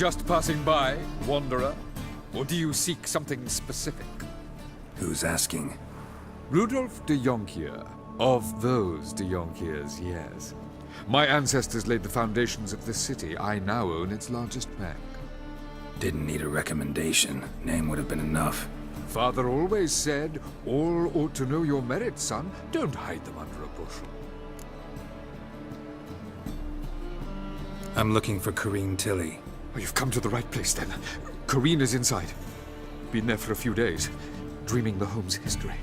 Just passing by, wanderer? Or do you seek something specific? Who's asking? Rudolf de Jonkier. Of those de Jonkiers, yes. My ancestors laid the foundations of this city. I now own its largest bank. Didn't need a recommendation. Name would have been enough. Father always said, all ought to know your merits, son. Don't hide them under a bushel. I'm looking for Corrine Tilly. Oh, you've come to the right place, then. Corrine is inside. Been there for a few days, dreaming the home's history.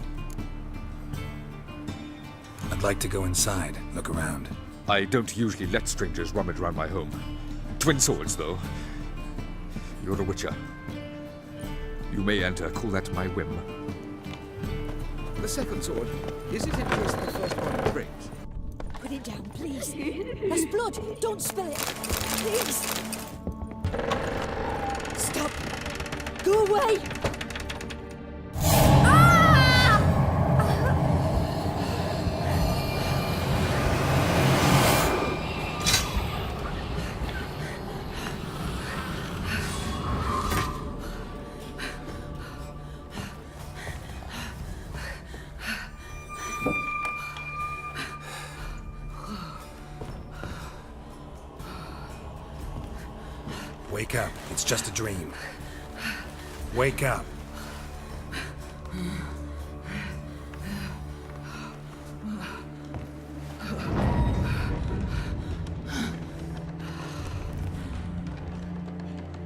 I'd like to go inside, look around. I don't usually let strangers rummage around my home. Twin swords, though. You're a witcher. You may enter, call that my whim. The second sword, is it in case the first one breaks? Put it down, please. That's blood. Don't spill it. Please. Stop. Go away. Wake up. It's just a dream. Wake up.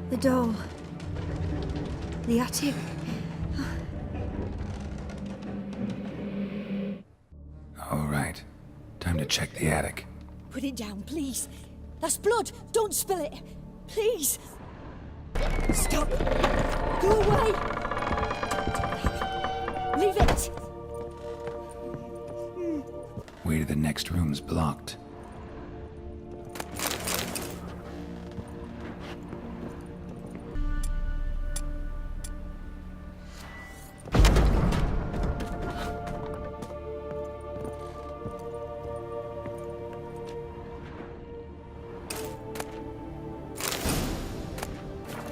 The doll. The attic. All right. Time to check the attic. Put it down, please. That's blood. Don't spill it. Please. Stop. Go away. Leave it. Way to the next room's blocked.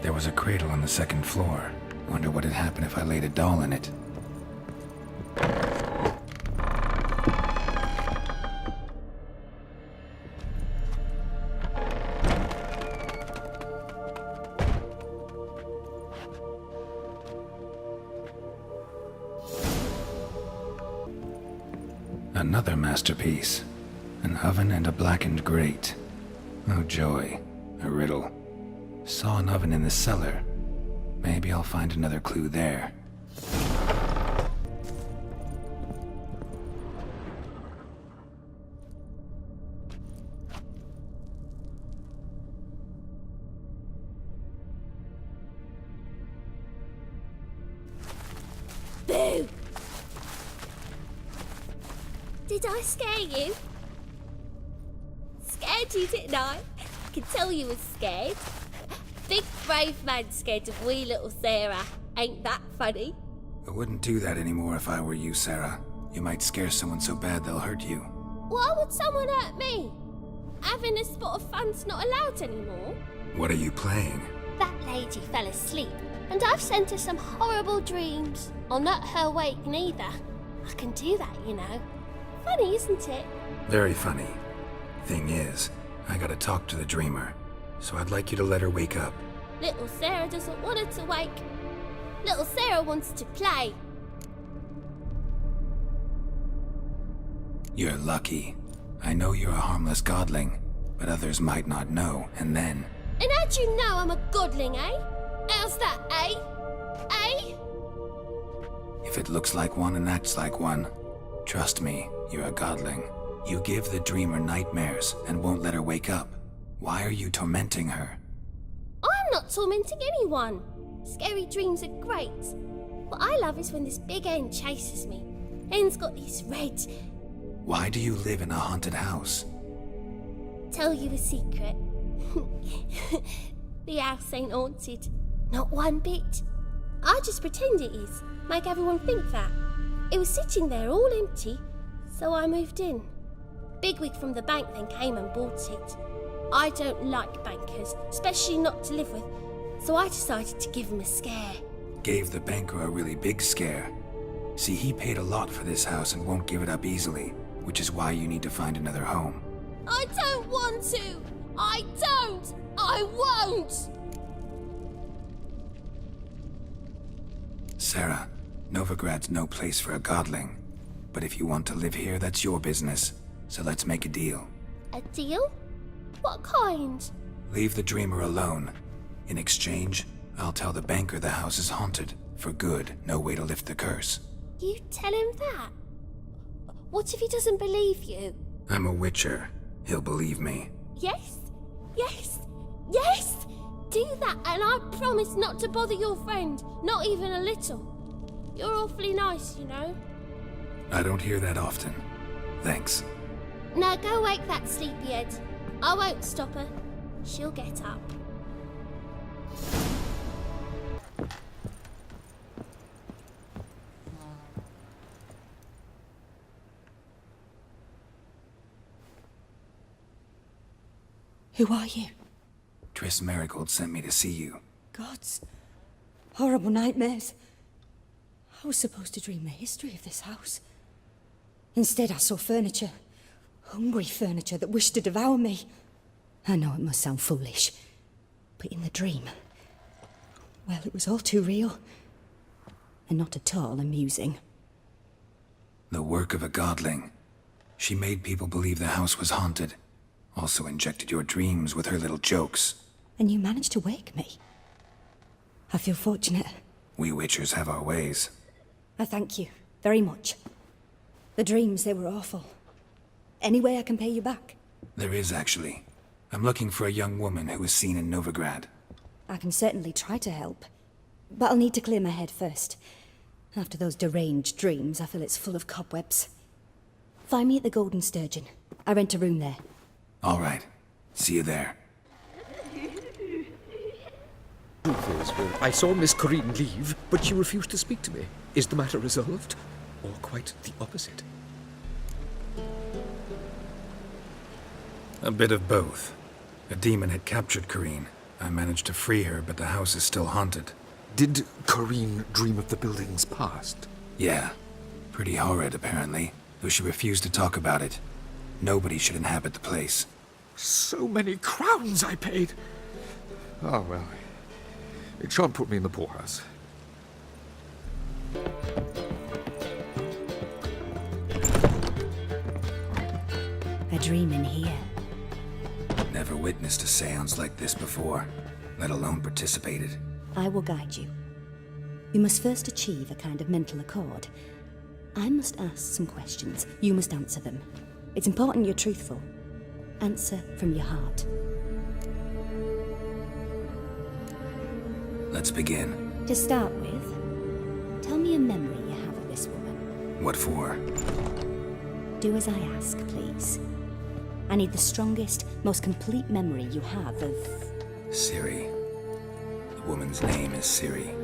There was a cradle on the second floor. Wonder what'd happen if I laid a doll in it. Another masterpiece. An oven and a blackened grate. Oh joy. A riddle. Saw an oven in the cellar. Maybe I'll find another clue there. Boo! Did I scare you? Scared you, didn't I? I can tell you was scared. Big brave man scared of wee little Sarah. Ain't that funny? I wouldn't do that anymore if I were you, Sarah. You might scare someone so bad they'll hurt you. Why would someone hurt me? Having a spot of fun's not allowed anymore. What are you playing? That lady fell asleep, and I've sent her some horrible dreams. I'll not her wake neither. I can do that, you know. Funny, isn't it? Very funny. Thing is, I gotta talk to the dreamer, so I'd like you to let her wake up. Little Sarah doesn't want her to wake. Little Sarah wants to play. You're lucky. I know you're a harmless godling, but others might not know, and then... And how'd you know I'm a godling, eh? How's that, eh? Eh? If it looks like one and acts like one, trust me, you're a godling. You give the dreamer nightmares and won't let her wake up. Why are you tormenting her? I'm not tormenting anyone. Scary dreams are great. What I love is when this big hen chases me. Hen's got these red... Why do you live in a haunted house? Tell you a secret. The house ain't haunted. Not one bit. I just pretend it is. Make everyone think that. It was sitting there all empty, so I moved in. Bigwig from the bank then came and bought it. I don't like bankers, especially not to live with, so I decided to give him a scare. Gave the banker a really big scare. See, he paid a lot for this house and won't give it up easily, which is why you need to find another home. I don't want to! I don't! I won't! Sarah, Novigrad's no place for a godling. But if you want to live here, that's your business. So let's make a deal. A deal? What kind? Leave the dreamer alone. In exchange, I'll tell the banker the house is haunted. For good, no way to lift the curse. You tell him that? What if he doesn't believe you? I'm a witcher. He'll believe me. Yes? Yes? Yes! Do that and I promise not to bother your friend. Not even a little. You're awfully nice, you know. I don't hear that often. Thanks. Now go wake that sleepyhead. I won't stop her. She'll get up. Who are you? Triss Marigold sent me to see you. Gods. Horrible nightmares. I was supposed to dream the history of this house. Instead, I saw furniture. Hungry furniture that wished to devour me. I know it must sound foolish, but in the dream, well, it was all too real. And not at all amusing. The work of a godling. She made people believe the house was haunted. Also injected your dreams with her little jokes. And you managed to wake me. I feel fortunate. We witchers have our ways. I thank you very much. The dreams, they were awful. Any way I can pay you back? There is, actually. I'm looking for a young woman who was seen in Novigrad. I can certainly try to help. But I'll need to clear my head first. After those deranged dreams, I feel it's full of cobwebs. Find me at the Golden Sturgeon. I rent a room there. All right. See you there. Truth is, well, I saw Miss Corinne leave, but she refused to speak to me. Is the matter resolved? Or quite the opposite? A bit of both. A demon had captured Corinne. I managed to free her, but the house is still haunted. Did Corinne dream of the building's past? Yeah. Pretty horrid, apparently, though she refused to talk about it. Nobody should inhabit the place. So many crowns I paid! Oh, well. It shan't put me in the poorhouse. A dream in here. Never witnessed a seance like this before, let alone participated. I will guide you. You must first achieve a kind of mental accord. I must ask some questions. You must answer them. It's important you're truthful. Answer from your heart. Let's begin. To start with, tell me a memory you have of this woman. What for? Do as I ask, please. I need the strongest, most complete memory you have of... Ciri. The woman's name is Ciri.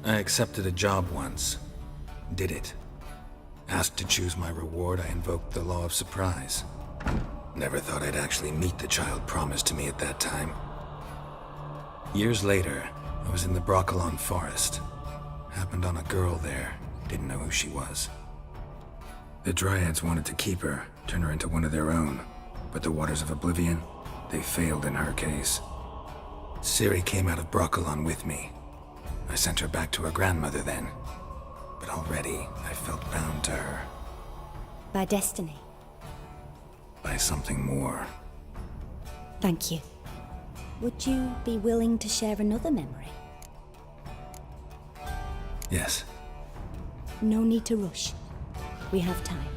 I accepted a job once. Did it. Asked to choose my reward, I invoked the law of surprise. Never thought I'd actually meet the child promised to me at that time. Years later, I was in the Broccolon forest. Happened on a girl there. Didn't know who she was. The Dryads wanted to keep her, turn her into one of their own. But the Waters of Oblivion, they failed in her case. Ciri came out of Broccolon with me. I sent her back to her grandmother then. But already, I felt bound to her. By destiny. By something more. Thank you. Would you be willing to share another memory? Yes. No need to rush. We have time.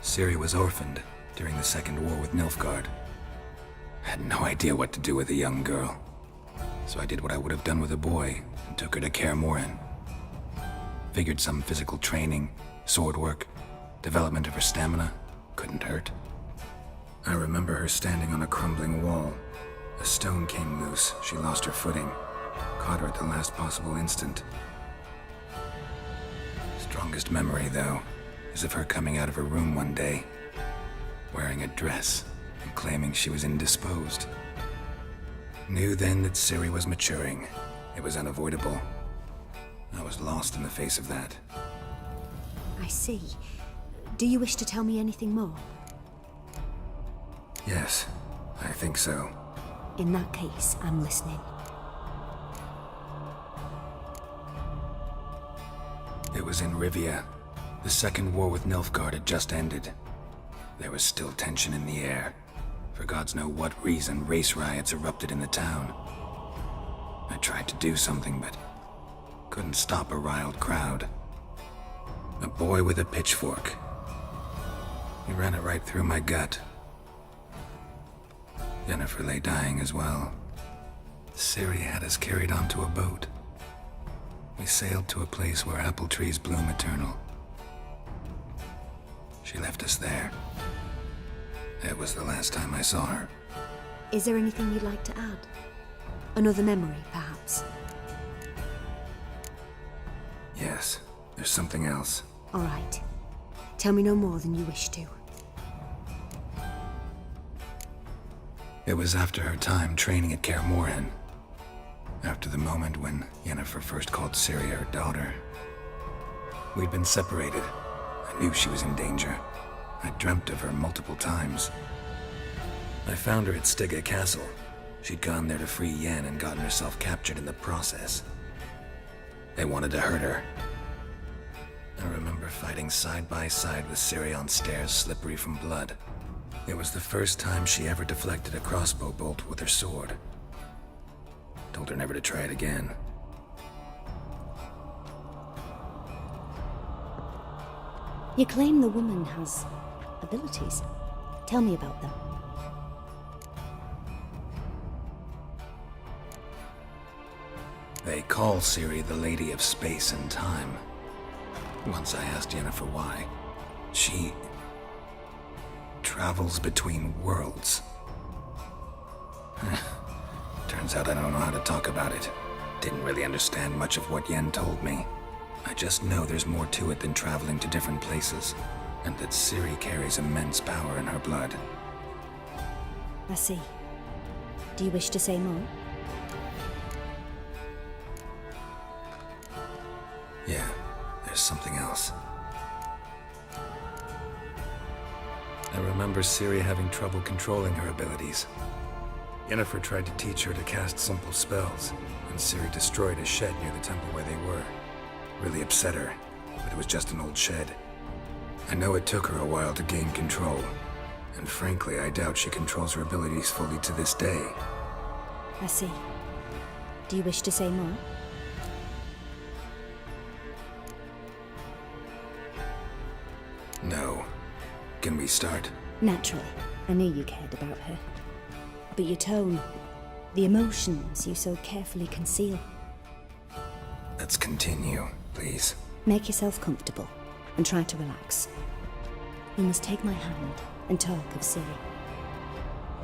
Ciri was orphaned during the Second War with Nilfgaard. Had no idea what to do with a young girl. So I did what I would have done with a boy and took her to Kaer Morhen. Figured some physical training, sword work, development of her stamina couldn't hurt. I remember her standing on a crumbling wall. A stone came loose, she lost her footing. Caught her at the last possible instant. Strongest memory, though, is of her coming out of her room one day, wearing a dress and claiming she was indisposed. Knew then that Ciri was maturing. It was unavoidable. I was lost in the face of that. I see. Do you wish to tell me anything more? Yes, I think so. In that case, I'm listening. It was in Rivia. The second war with Nilfgaard had just ended. There was still tension in the air. For gods know what reason, race riots erupted in the town. I tried to do something, but couldn't stop a riled crowd. A boy with a pitchfork. He ran it right through my gut. Yennefer lay dying as well. Ciri had us carried onto a boat. We sailed to a place where apple trees bloom eternal. She left us there. That was the last time I saw her. Is there anything you'd like to add? Another memory, perhaps? Yes, there's something else. All right. Tell me no more than you wish to. It was after her time training at Kaer Morhen. After the moment when Yennefer first called Ciri her daughter. We'd been separated. I knew she was in danger. I dreamt of her multiple times. I found her at Stygia Castle. She'd gone there to free Yen and gotten herself captured in the process. They wanted to hurt her. I remember fighting side by side with Ciri on stairs slippery from blood. It was the first time she ever deflected a crossbow bolt with her sword. Told her never to try it again. You claim the woman has abilities. Tell me about them. They call Ciri the Lady of Space and Time. Once I asked Yennefer why. She travels between worlds. Turns out I don't know how to talk about it. Didn't really understand much of what Yen told me. I just know there's more to it than traveling to different places, and that Ciri carries immense power in her blood. I see. Do you wish to say more? Yeah, there's something else. I remember Ciri having trouble controlling her abilities. Yennefer tried to teach her to cast simple spells, and Ciri destroyed a shed near the temple where they were. Really upset her, but it was just an old shed. I know it took her a while to gain control, and frankly, I doubt she controls her abilities fully to this day. I see. Do you wish to say more? No. Can we start? Naturally. I knew you cared about her. But your tone, the emotions you so carefully conceal. Let's continue, please. Make yourself comfortable and try to relax. You must take my hand and talk of Ciri.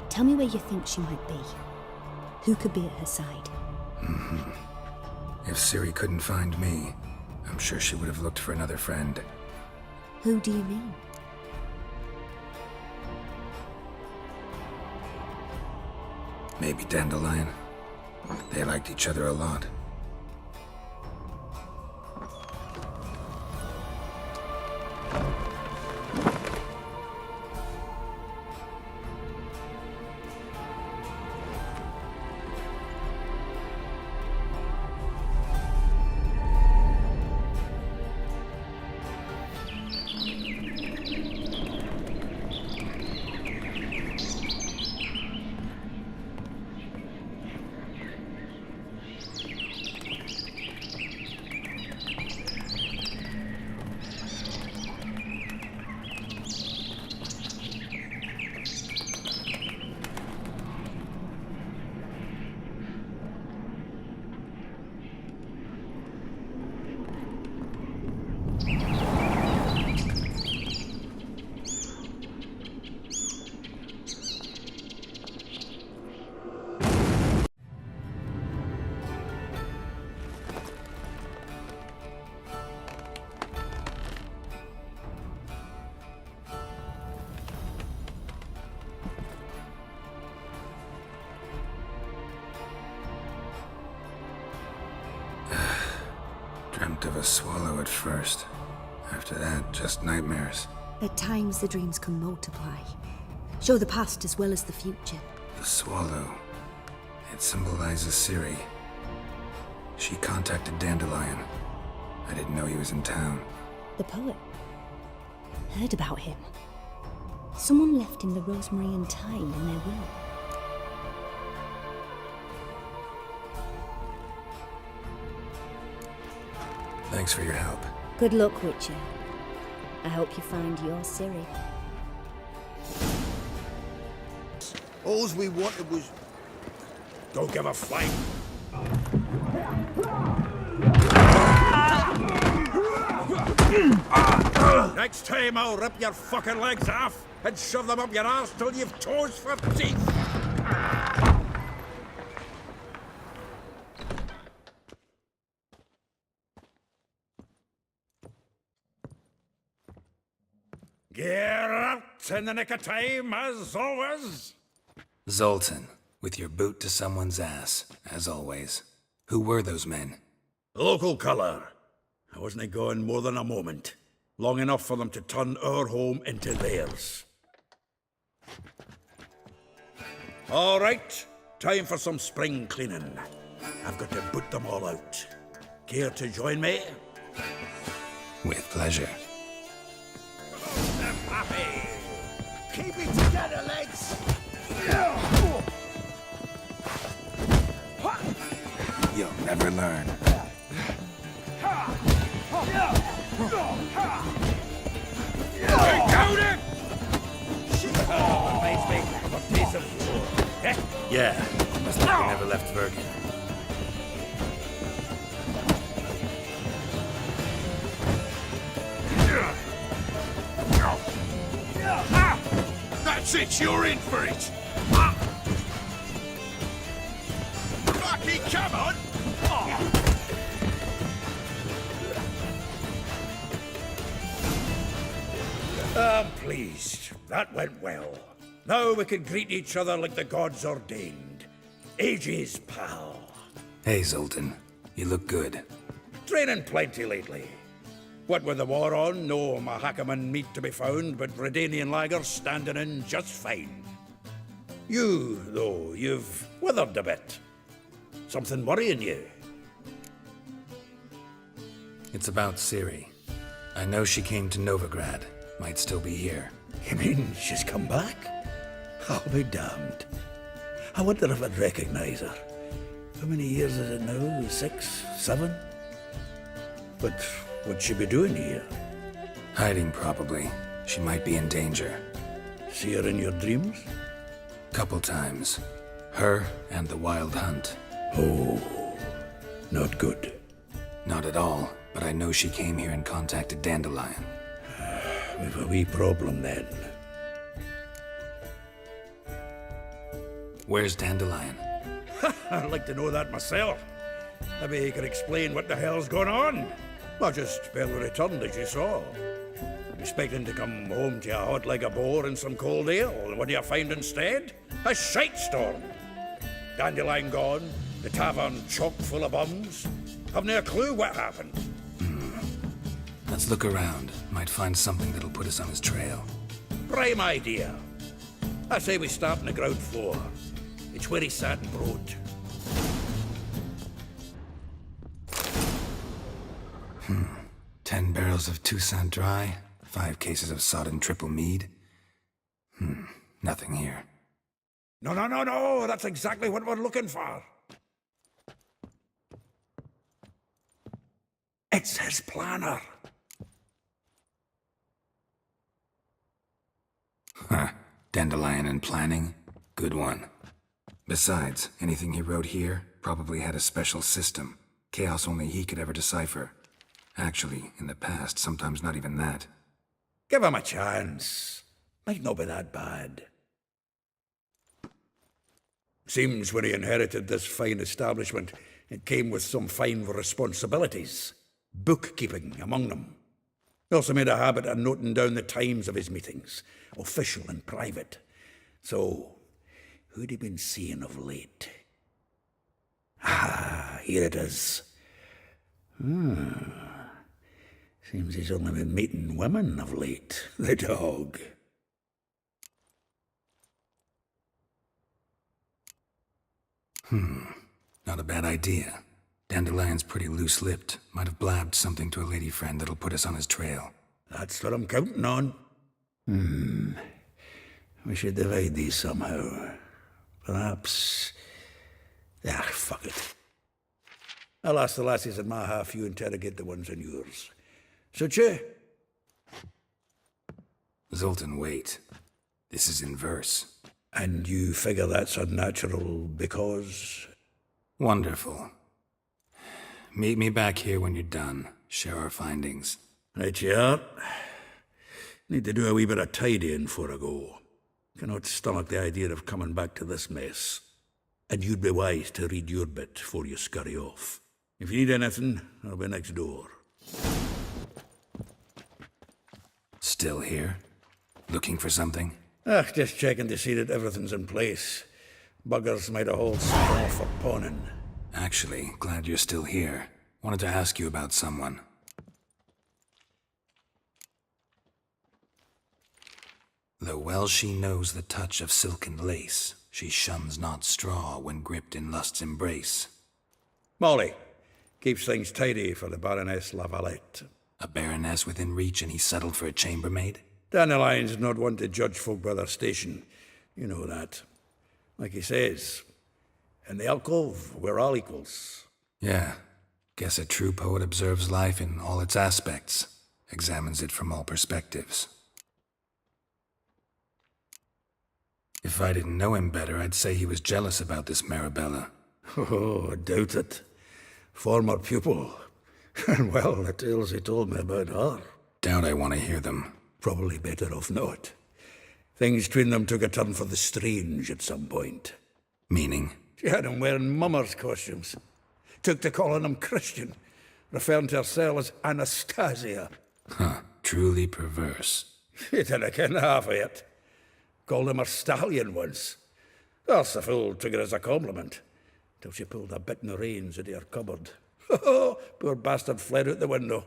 Tell me where you think she might be. Who could be at her side? If Ciri couldn't find me, I'm sure she would have looked for another friend. Who do you mean? Maybe Dandelion. They liked each other a lot. Dreamt of a swallow at first. After that, just nightmares. At times, the dreams can multiply. Show the past as well as the future. The swallow. It symbolizes Ciri. She contacted Dandelion. I didn't know he was in town. The poet. Heard about him. Someone left him the rosemary and thyme in their will. Thanks for your help. Good luck, Witcher. I hope you find your Ciri. All we wanted was... Don't give a flying. Next time I'll rip your fucking legs off and shove them up your arse till you've toes for teeth. Get out in the nick of time, as always. Zoltan, with your boot to someone's ass, as always. Who were those men? Local colour. I wasn't gone more than a moment. Long enough for them to turn our home into theirs. All right, time for some spring cleaning. I've got to boot them all out. Care to join me? With pleasure. Happy. Keep it together, lads. You'll never learn. Count it! Oh, reminds me of a piece of wood. Yeah, must have you never left Bergen. That's it, you're in for it. Lucky, come on. I'm pleased. That went well. Now we can greet each other like the gods ordained. Ages, pal. Hey, Zoltan. You look good. Training plenty lately. What with the war on, no Mahakaman meat to be found, but Redanian lagers standing in just fine. You, though, you've withered a bit. Something worrying you? It's about Ciri. I know she came to Novigrad. Might still be here. You mean she's come back? I'll be damned. I wonder if I'd recognize her. How many years is it now? 6, 7? But what'd she be doing here? Hiding, probably. She might be in danger. See her in your dreams? Couple times. Her and the Wild Hunt. Oh, not good. Not at all, but I know she came here and contacted Dandelion. We've a wee problem then. Where's Dandelion? I'd like to know that myself. Maybe he could explain what the hell's going on. I just barely returned, as you saw. Expecting to come home to a hot leg of boar and some cold ale, and what do you find instead? A shite storm. Dandelion gone, the tavern chock full of bums. Haven't a clue what happened. Let's look around. Might find something that'll put us on his trail. Prime idea. I say we start on the ground floor. It's where he sat and brood. 10 barrels of Toussaint Dry, 5 cases of sodden triple mead. Nothing here. No. That's exactly what we're looking for. It's his planner. Huh. Dandelion and planning? Good one. Besides, anything he wrote here probably had a special system. Chaos only he could ever decipher. Actually, in the past, sometimes not even that. Give him a chance. Might not be that bad. Seems when he inherited this fine establishment, it came with some fine responsibilities. Bookkeeping among them. He also made a habit of noting down the times of his meetings, official and private. So, who'd he been seeing of late? Ah, here it is. Seems he's only been meeting women of late, the dog. Not a bad idea. Dandelion's pretty loose-lipped. Might have blabbed something to a lady friend that'll put us on his trail. That's what I'm counting on. We should divide these somehow. Perhaps... fuck it. I'll ask the lassies in my half, you interrogate the ones in yours. Suit you? Zoltan, wait. This is in verse. And you figure that's unnatural because... Wonderful. Meet me back here when you're done. Share our findings. Right you are. Need to do a wee bit of tidying before I go. Cannot stomach the idea of coming back to this mess. And you'd be wise to read your bit before you scurry off. If you need anything, I'll be next door. Still here? Looking for something? Just checking to see that everything's in place. Buggers might have hauled stuff off for pawning. Actually, glad you're still here. Wanted to ask you about someone. Though well she knows the touch of silken lace, she shuns not straw when gripped in lust's embrace. Molly keeps things tidy for the Baroness Lavalette. A baroness within reach and he settled for a chambermaid? Dandelion's not one to judge folk by their station. You know that. Like he says, in the alcove, we're all equals. Yeah. Guess a true poet observes life in all its aspects, examines it from all perspectives. If I didn't know him better, I'd say he was jealous about this Marabella. Oh, I doubt it. Former pupil. And well, the tales he told me about her. Doubt I want to hear them. Probably better off not. Things between them took a turn for the strange at some point. Meaning? She had him wearing mummers' costumes. Took to calling him Christian, referring to herself as Anastasia. Huh, truly perverse. He didn't ken half of it. Called him a stallion once. Else the fool took it as a compliment, till she pulled a bit in the reins out of her cupboard. Poor bastard fled out the window.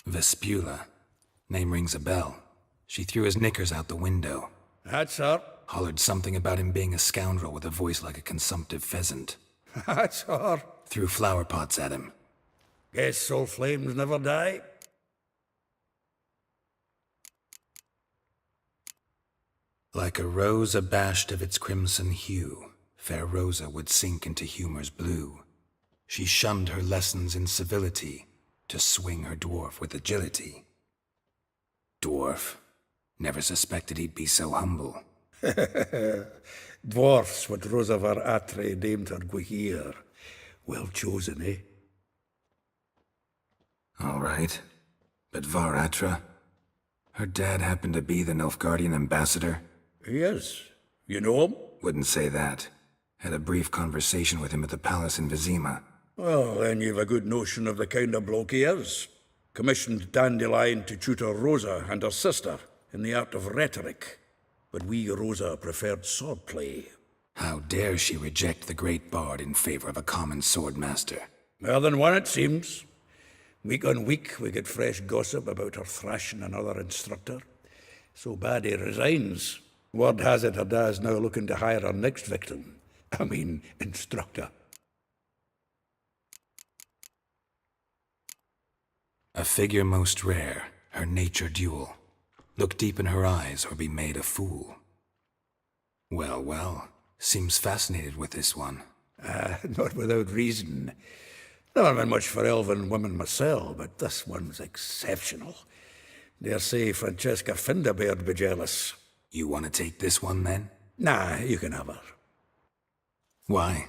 Vespula. Name rings a bell. She threw his knickers out the window. That's her. Hollered something about him being a scoundrel with a voice like a consumptive pheasant. That's her. Threw flower pots at him. Guess soul flames never die. Like a rose abashed of its crimson hue, fair Rosa would sink into humor's blue. She shunned her lessons in civility, to swing her dwarf with agility. Dwarf. Never suspected he'd be so humble. Dwarfs what Rosa var Atre named her Guihir. Well chosen, eh? All right. But Var Atra? Her dad happened to be the Nilfgaardian ambassador? He is. You know him? Wouldn't say that. Had a brief conversation with him at the palace in Vizima. Well, then you've a good notion of the kind of bloke he is. Commissioned Dandelion to tutor Rosa and her sister in the art of rhetoric. But we, Rosa, preferred swordplay. How dare she reject the great bard in favor of a common swordmaster? More than one, it seems. Week on week, we get fresh gossip about her thrashing another instructor. So bad he resigns. Word has it her dad's now looking to hire her next victim. I mean, instructor. A figure most rare, her nature dual. Look deep in her eyes or be made a fool. Well, well, seems fascinated with this one. Not without reason. Never been much for elven women myself, but this one's exceptional. Dare say Francesca Finderbeard be jealous. You want to take this one, then? Nah, you can have her. Why?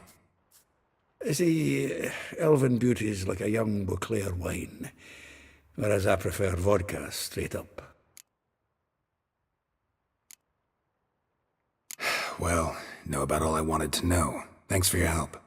See, elven beauty's like a young Beauclair wine, whereas I prefer vodka straight up. Well, know about all I wanted to know. Thanks for your help.